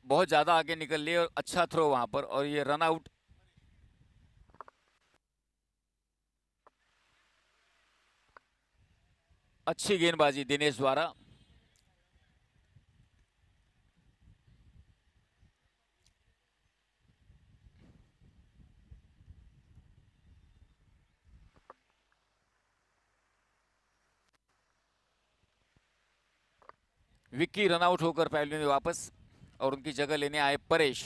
बहुत ज्यादा आगे निकल लिए और अच्छा थ्रो वहां पर, और ये रन आउट। अच्छी गेंदबाजी दिनेश द्वारा। विक्की रन आउट होकर पहले में वापस, और उनकी जगह लेने आए परेश।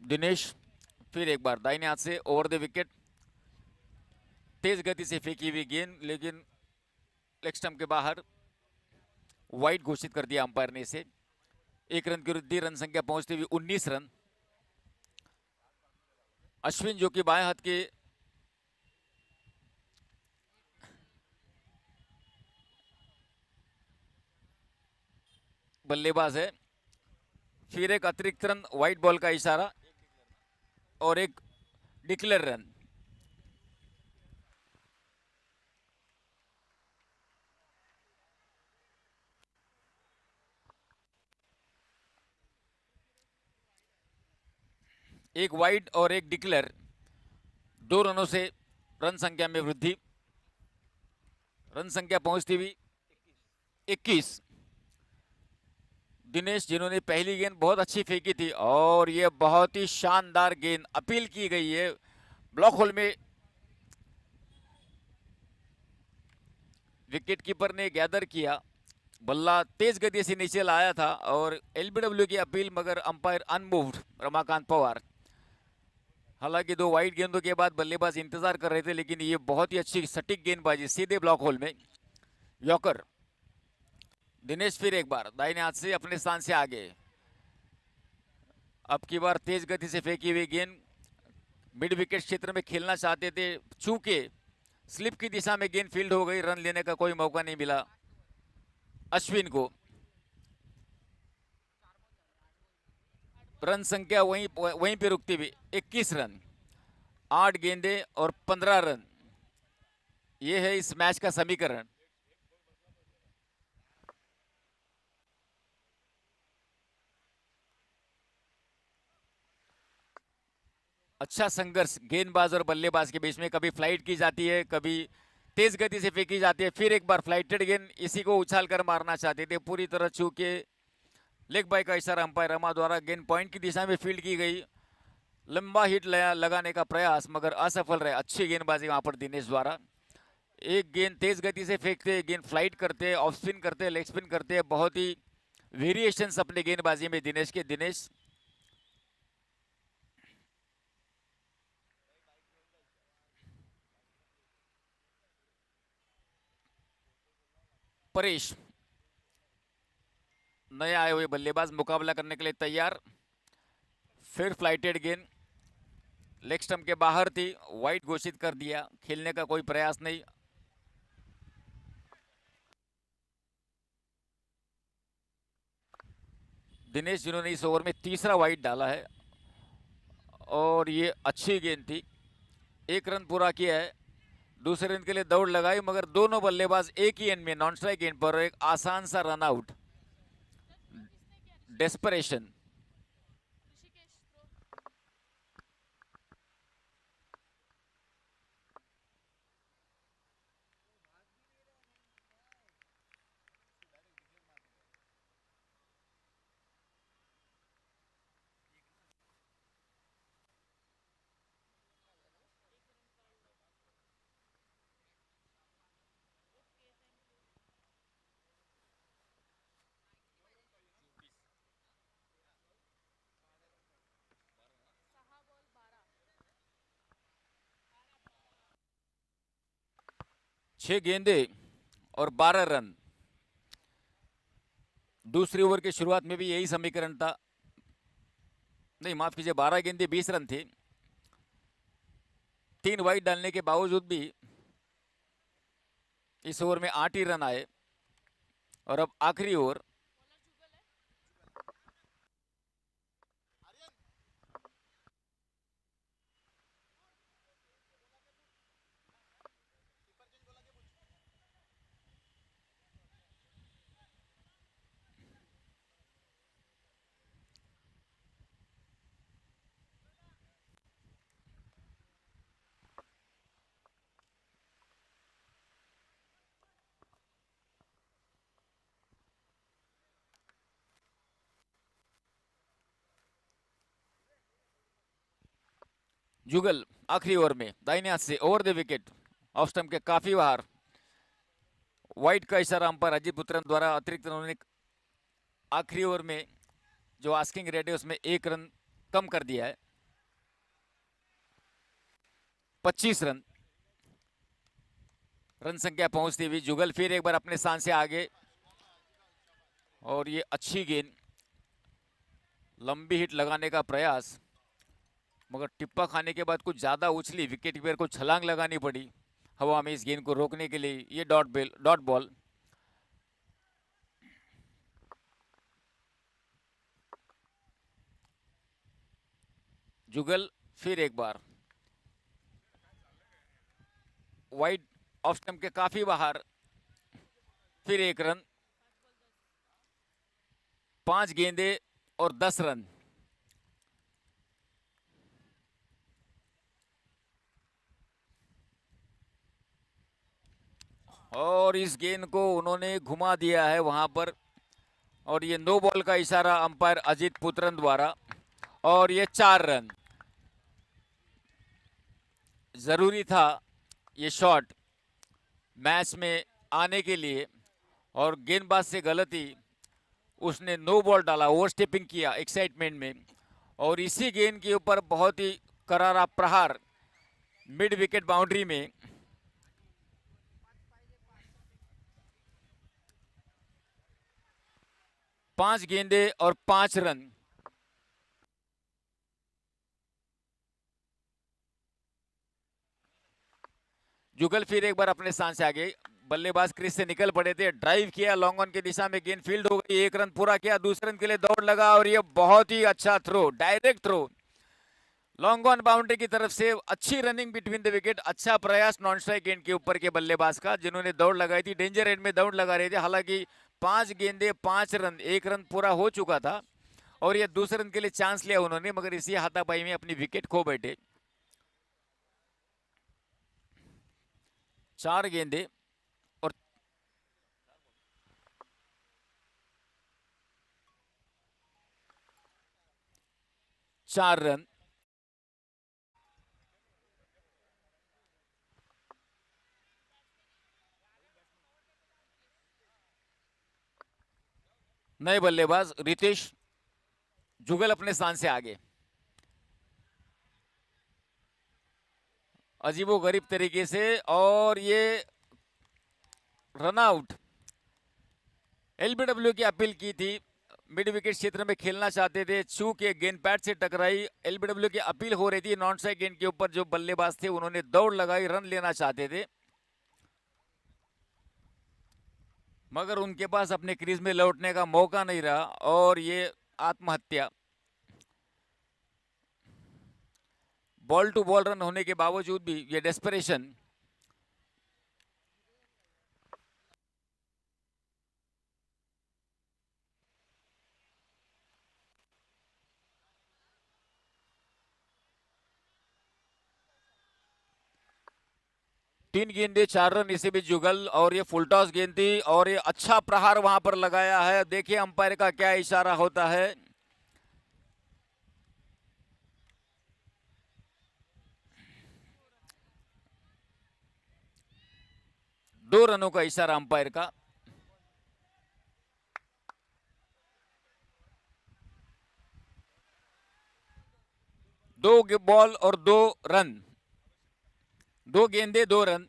दिनेश फिर एक बार दाहिने हाथ से ओवर द विकेट, तेज गति से फेंकी हुई गेंद, लेकिन लेग स्टंप के बाहर, वाइड घोषित कर दिया अंपायर ने इसे। 1 रन की वृद्धि, रन संख्या पहुंचती हुई 19 रन। अश्विन जो कि बाएं हाथ के बल्लेबाज है, फिर एक अतिरिक्त रन, व्हाइट बॉल का इशारा और एक डिक्लेयर रन। एक वाइड और एक डिक्लेयर, 2 रनों से रन संख्या में वृद्धि, रन संख्या पहुंचती हुई 21। दिनेश जिन्होंने पहली गेंद बहुत अच्छी फेंकी थी और ये बहुत ही शानदार गेंद अपील की गई है, ब्लॉक होल में विकेट कीपर ने गैदर किया, बल्ला तेज गति से नीचे लाया था और एलबीडब्ल्यू की अपील, मगर अंपायर अनमूव्ड रमाकांत पवार। हालांकि 2 वाइड गेंदों के बाद बल्लेबाज इंतजार कर रहे थे, लेकिन ये बहुत ही अच्छी सटीक गेंदबाजी सीधे ब्लॉक होल में, यॉर्कर। दिनेश फिर एक बार दाहिने हाथ से अपने स्थान से आगे, अब की बार तेज गति से फेंकी हुई गेंद, मिड विकेट क्षेत्र में खेलना चाहते थे, चूंकि स्लिप की दिशा में गेंद फील्ड हो गई, रन लेने का कोई मौका नहीं मिला अश्विन को। रन संख्या वहीं वहीं पे रुकती हुई 21 रन, 8 गेंदे और 15 रन, ये है इस मैच का समीकरण। अच्छा संघर्ष गेंदबाज और बल्लेबाज के बीच में, कभी फ्लाइट की जाती है, कभी तेज गति से फेंकी जाती है, फिर एक बार फ्लाइटेड गेंद, इसी को उछाल कर मारना चाहते थे, पूरी तरह चूके लेग बाय का इशारा अंपायर रमा द्वारा, गेंद पॉइंट की दिशा में फील्ड की गई, लंबा हिट लगाने का प्रयास मगर असफल रहे। अच्छी गेंदबाजी वहां पर दिनेश द्वारा, एक गेंद तेज गति से फेंकते, गेंद फ्लाइट करते, ऑफ स्पिन करते, लेग स्पिन करते, बहुत ही वेरिएशंस अपने गेंदबाजी में दिनेश के। दिनेश परेश नए आए हुए बल्लेबाज मुकाबला करने के लिए तैयार, फिर फ्लाइटेड गेंद लेग स्टंप के बाहर थी, वाइड घोषित कर दिया, खेलने का कोई प्रयास नहीं। दिनेश जिन्होंने इस ओवर में तीसरा वाइड डाला है और ये अच्छी गेंद थी, 1 रन पूरा किया है, दूसरे रन के लिए दौड़ लगाई, मगर दोनों बल्लेबाज एक ही एंड में नॉन स्ट्राइक गेंद पर एक आसान सा रन आउट। डेस्परेशन। 6 गेंदे और 12 रन। दूसरी ओवर की शुरुआत में भी यही समीकरण था, नहीं माफ कीजिए, 12 गेंदे 20 रन थे। 3 वाइड डालने के बावजूद भी इस ओवर में 8 ही रन आए और अब आखिरी ओवर। जुगल आखिरी ओवर में दाहिने हाथ से over the wicket, off stump के काफी बाहर, वाइड का इशारा अंपायर अजीत पुत्रन द्वारा, अतिरिक्त उन्होंने आखिरी ओवर में जो आस्किंग रेट है उसमें 1 रन कम कर दिया है। 25 रन। रन संख्या पहुंचती हुई जुगल फिर एक बार अपने स्थान से आगे, और ये अच्छी गेंद, लंबी हिट लगाने का प्रयास, मगर टिप्पा खाने के बाद कुछ ज्यादा उछली, विकेट कीपर को छलांग लगानी पड़ी हवा में इस गेंद को रोकने के लिए। ये डॉट बॉल। जुगल फिर एक बार वाइड ऑफ स्टंप के काफी बाहर, फिर एक रन। 5 गेंदे और 10 रन। और इस गेंद को उन्होंने घुमा दिया है वहां पर, और ये नो बॉल का इशारा अंपायर अजीत पुत्रन द्वारा, और ये 4 रन। जरूरी था ये शॉट मैच में आने के लिए, और गेंदबाज से गलती, उसने नो बॉल डाला, ओवर स्टेपिंग किया एक्साइटमेंट में, और इसी गेंद के ऊपर बहुत ही करारा प्रहार मिड विकेट बाउंड्री में। पांच गेंदे और 5 रन। जुगल फिर एक बार अपने स्थान से आगे, बल्लेबाज क्रीज से निकल पड़े थे, ड्राइव किया लॉन्ग ऑन की दिशा में, गेंद फील्ड हो गई, 1 रन पूरा किया, दूसरे रन के लिए दौड़ लगा, और ये बहुत ही अच्छा throw, direct throw long on boundary की तरफ से। अच्छी रनिंग बिटवीन द विकेट, अच्छा प्रयास नॉन स्ट्राइक गेंद के ऊपर के बल्लेबाज का, जिन्होंने दौड़ लगाई थी, डेंजर एंड में दौड़ लगा रहे थे। हालांकि 5 गेंदे 5 रन, 1 रन पूरा हो चुका था, और ये दूसरे रन के लिए चांस लिया उन्होंने, मगर इसी हाथापाई में अपनी विकेट खो बैठे। 4 गेंदे और 4 रन। नए बल्लेबाज रितेश जुगल अपने स्थान से आगे, अजीबो गरीब तरीके से, और ये रन आउट। एलबीडब्ल्यू की अपील की थी, मिड विकेट क्षेत्र में खेलना चाहते थे, चूंकि गेंद पैड से टकराई, एलबीडब्ल्यू की अपील हो रही थी नॉन स्ट्राइक गेंद के ऊपर। जो बल्लेबाज थे उन्होंने दौड़ लगाई, रन लेना चाहते थे, मगर उनके पास अपने क्रीज में लौटने का मौका नहीं रहा, और ये आत्महत्या। बॉल टू बॉल रन होने के बावजूद भी ये डेस्परेशन। तीन गेंदे 4 रन, इसे भी जुगल, और ये फुल टॉस गेंद थी, और ये अच्छा प्रहार वहां पर लगाया है। देखिए अंपायर का क्या इशारा होता है। दो रनों का इशारा अंपायर का। दो बॉल और 2 रन, 2 गेंदे 2 रन।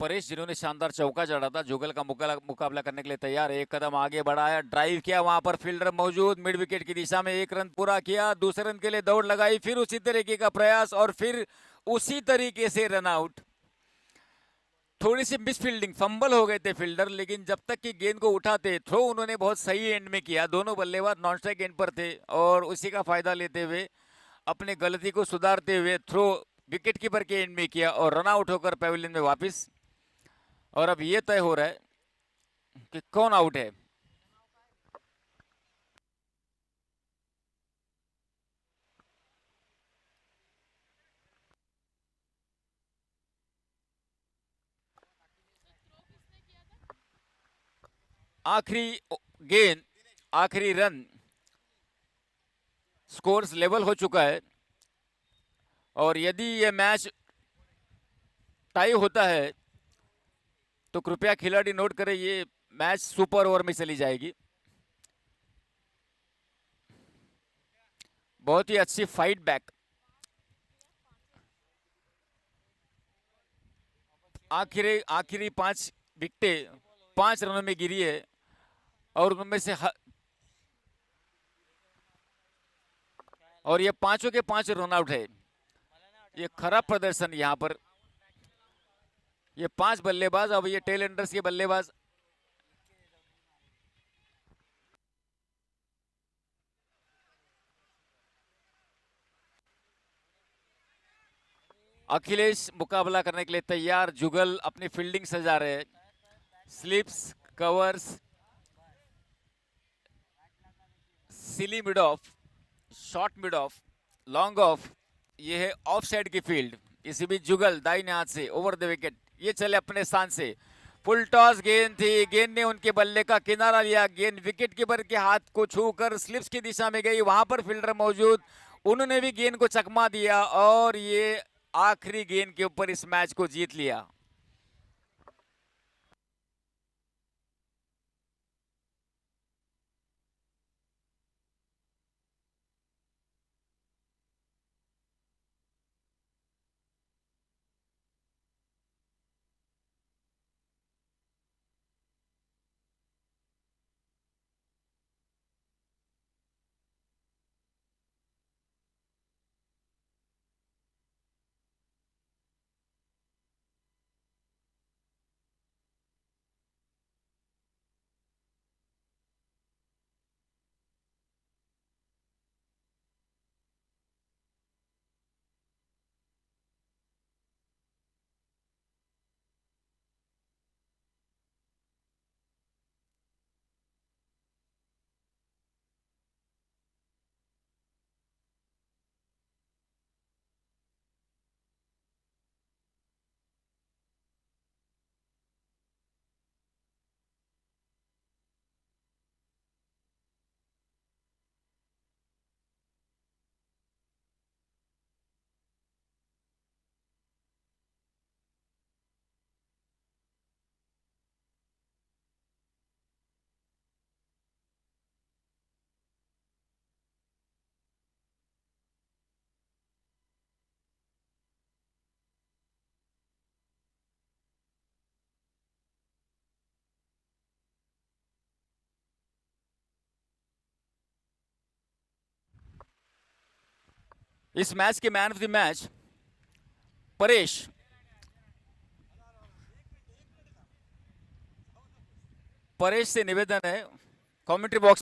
परेश, जिन्होंने शानदार चौका जड़ा था, जुगल का मुकाबला करने के लिए तैयार है। एक कदम आगे बढ़ाया, ड्राइव किया, वहां पर फील्डर मौजूद, मिड विकेट की दिशा में 1 रन पूरा किया, दूसरे रन के लिए दौड़ लगाई, फिर उसी तरीके का प्रयास, और फिर उसी तरीके से रन आउट। थोड़ी सी मिस फील्डिंग, फंबल हो गए थे फील्डर, लेकिन जब तक कि गेंद को उठाते, थ्रो उन्होंने बहुत सही एंड में किया। दोनों बल्लेबाज नॉन स्ट्राइक एंड पर थे, और उसी का फायदा लेते हुए अपनी गलती को सुधारते हुए थ्रो विकेट कीपर के एंड में किया और रन आउट होकर पेविलियन में वापस। और अब ये तय हो रहा है कि कौन आउट है। आखिरी गेंद, आखिरी रन, स्कोर्स लेवल हो चुका है और यदि ये मैच टाई होता है तो कृपया खिलाड़ी नोट करें, ये मैच सुपर ओवर में चली जाएगी। बहुत ही अच्छी फाइट बैक। आखिरी आखिरी 5 विकेटें 5 रनों में गिरी है और उनमें से और ये पांचों के 5 रन आउट है। ये खराब प्रदर्शन यहां पर। ये 5 बल्लेबाज, अब ये टेल एंडर्स के बल्लेबाज। अखिलेश मुकाबला करने के लिए तैयार। जुगल अपनी फील्डिंग सजा रहे हैं। Slips, covers, silly mid of, short mid of, long off, ये है ऑफ साइड की फील्ड। इसी बीच जुगल दाहिने हाथ से ओवर द विकेट, ये चले अपने स्थान से। फुल टॉस गेंद थी, गेंद ने उनके बल्ले का किनारा लिया। गेंद विकेट कीपर के हाथ को छूकर स्लिप्स की दिशा में गई। वहां पर फील्डर मौजूद, उन्होंने भी गेंद को चकमा दिया और ये आखिरी गेंद के ऊपर इस मैच को जीत लिया। इस मैच के man of the match Paresh. Paresh से निवेदन है कमेंट्री बॉक्स